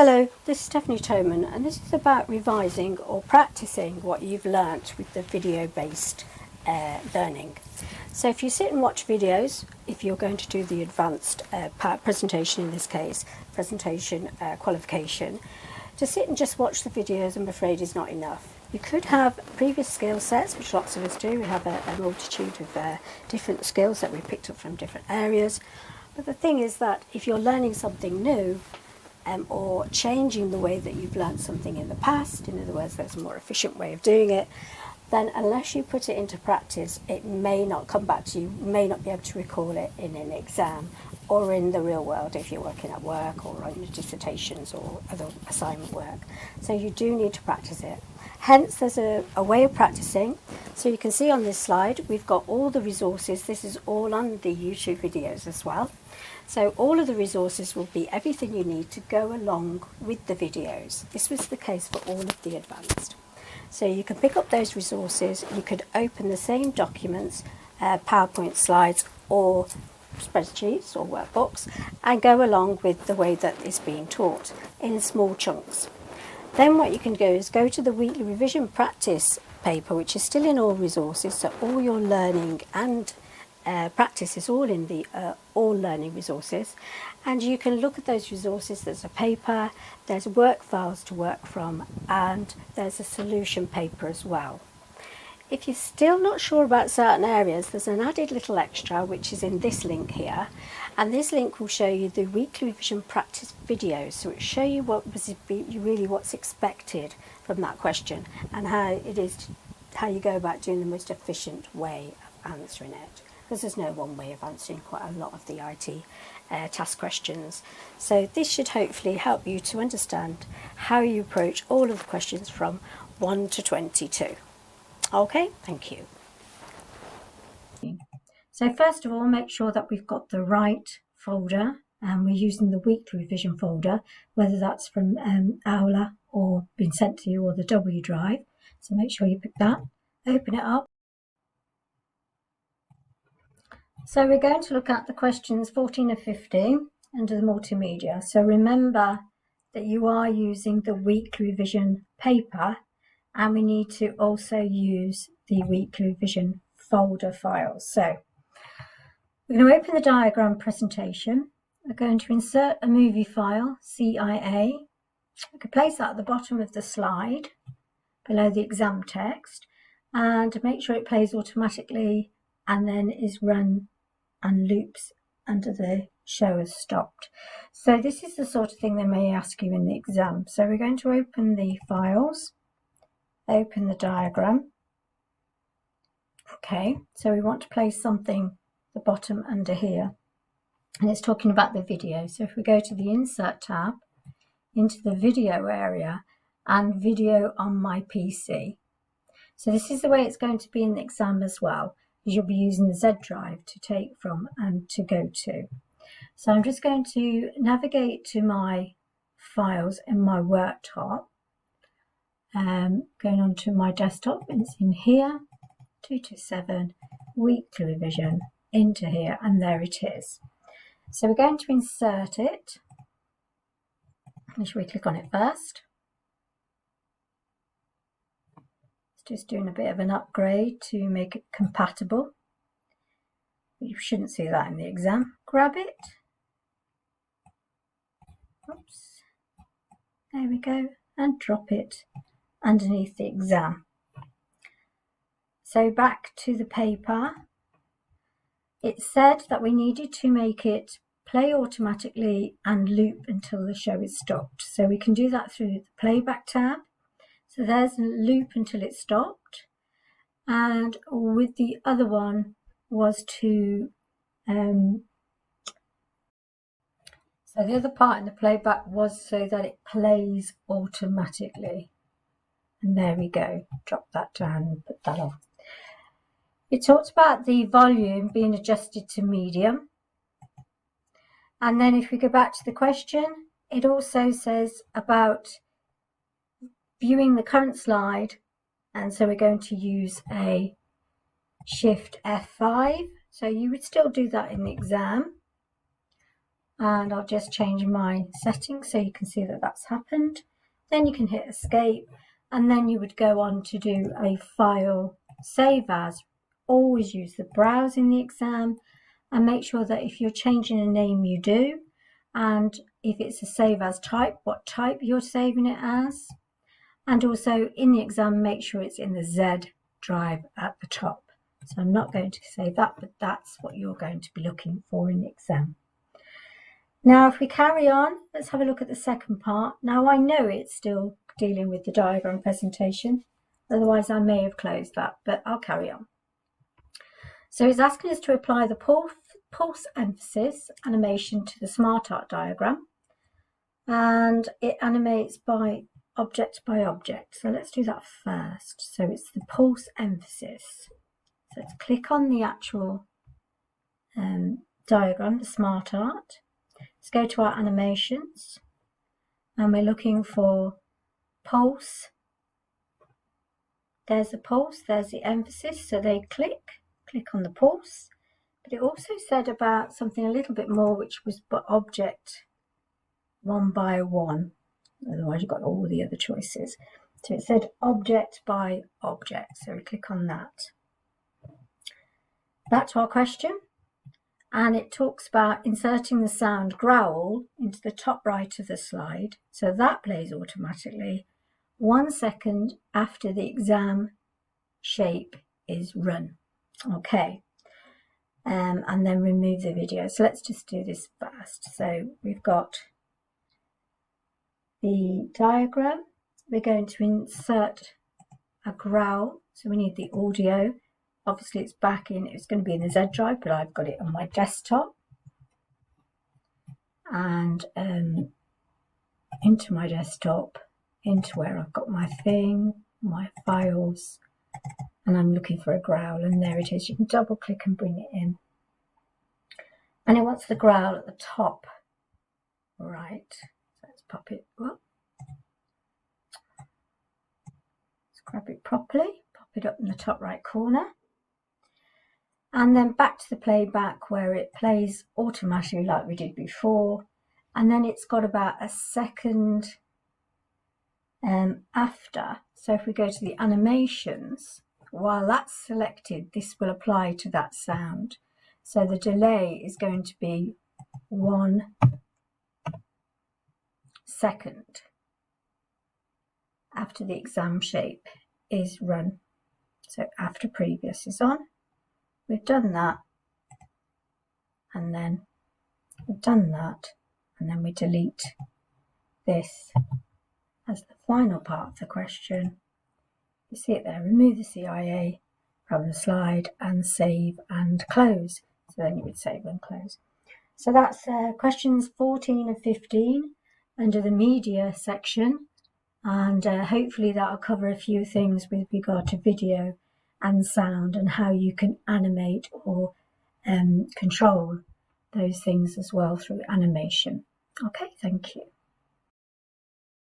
Hello, this is Stephanie Toman, and this is about revising or practicing what you've learnt with the video-based learning. So if you sit and watch videos, if you're going to do the advanced presentation, in this case, presentation qualification, to sit and just watch the videos, I'm afraid, is not enough. You could have previous skill sets, which lots of us do. We have a multitude of different skills that we picked up from different areas. But the thing is that if you're learning something new, or changing the way that you've learned something in the past, in other words, there's a more efficient way of doing it, then unless you put it into practice, it may not come back to you, may not be able to recall it in an exam or in the real world if you're working at work or on your dissertations or other assignment work. So you do need to practice it. Hence, there's a way of practicing. So you can see on this slide, we've got all the resources. This is all on the YouTube videos as well. So all of the resources will be everything you need to go along with the videos. This was the case for all of the advanced. So you can pick up those resources, you could open the same documents, PowerPoint slides or spreadsheets or workbooks, and go along with the way that it's being taught in small chunks. Then what you can do is go to the weekly revision practice paper, which is still in all resources, so all your learning and practice is all in the all learning resources, and you can look at those resources. There's a paper, there's work files to work from, and there's a solution paper as well. If you're still not sure about certain areas, there's an added little extra which is in this link here, and this link will show you the weekly revision practice videos, so it show you what's expected from that question and how you go about doing the most efficient way of answering it, because there's no one way of answering quite a lot of the IT task questions. So this should hopefully help you to understand how you approach all of the questions from 1 to 22. Okay, thank you. So first of all, make sure that we've got the right folder, and we're using the weekly revision folder, whether that's from Aula or been sent to you, or the W drive. So make sure you pick that, open it up. So we're going to look at the questions 14 and 15 under the multimedia. So remember that you are using the weekly revision paper, and we need to also use the weekly revision folder files. So we're going to open the diagram presentation. We're going to insert a movie file, CIA. We can place that at the bottom of the slide below the exam text, and make sure it plays automatically and then is run and loops under the show as stopped. So this is the sort of thing they may ask you in the exam. So we're going to open the files, open the diagram. Okay, so we want to place something at the bottom under here, and it's talking about the video. So if we go to the Insert tab, into the video area, and video on my PC. So this is the way it's going to be in the exam as well. You'll be using the Z drive to take from and to go to. So I'm just going to navigate to my files in my worktop, going on to my desktop, and it's in here, 227 weekly revision, into here, and there it is. So we're going to insert it. Make sure we click on it first. Just doing a bit of an upgrade to make it compatible. You shouldn't see that in the exam. Grab it. Oops. There we go. And drop it underneath the exam. So back to the paper. It said that we needed to make it play automatically and loop until the show is stopped. So we can do that through the playback tab. So there's a loop until it stopped, and with the other one was to, so the other part in the playback was so that it plays automatically. And there we go, drop that down and put that on. It talks about the volume being adjusted to medium. And then if we go back to the question, it also says about viewing the current slide, and so we're going to use a Shift F5. So you would still do that in the exam, and I'll just change my settings so you can see that that's happened. Then you can hit escape, and then you would go on to do a file save as. Always use the browse in the exam, and make sure that if you're changing a name you do, and if it's a save as type, what type you're saving it as. And also in the exam, make sure it's in the Z drive at the top. So I'm not going to say that, but that's what you're going to be looking for in the exam. Now, if we carry on, let's have a look at the second part. Now, I know it's still dealing with the diagram presentation, otherwise I may have closed that, but I'll carry on. So it's asking us to apply the pulse emphasis animation to the smart art diagram, and it animates by object. So let's do that first. So it's the pulse emphasis. So let's click on the actual diagram, the smart art. Let's go to our animations, and we're looking for pulse. There's the pulse, there's the emphasis, so they click on the pulse. But it also said about something a little bit more, which was object one by one. Otherwise you've got all the other choices. So it said object by object, so we click on that. Back to our question, and it talks about inserting the sound growl into the top right of the slide. So that plays automatically 1 second after the exam shape is run. Okay, and then remove the video. So let's just do this fast. So we've got the diagram. We're going to insert a growl, so we need the audio. Obviously it's back in, it's going to be in the Z drive, but I've got it on my desktop. And into my desktop, into where I've got my thing, my files, and I'm looking for a growl, and there it is. You can double click and bring it in. And it wants the growl at the top. Right, so let's pop it up. Let's grab it properly, pop it up in the top right corner. And then back to the playback where it plays automatically like we did before. And then it's got about a second after. So if we go to the animations, while that's selected, this will apply to that sound. So the delay is going to be 1 second after the exam shape is run. So after previous is on. We've done that, and then we've done that, and then we delete this as the final part of the question. You see it there, remove the CIA from the slide and save and close. So then you would save and close. So that's questions 14 and 15 under the media section, and hopefully that'll cover a few things with regard to video and sound, and how you can animate or control those things as well through animation. Okay, thank you.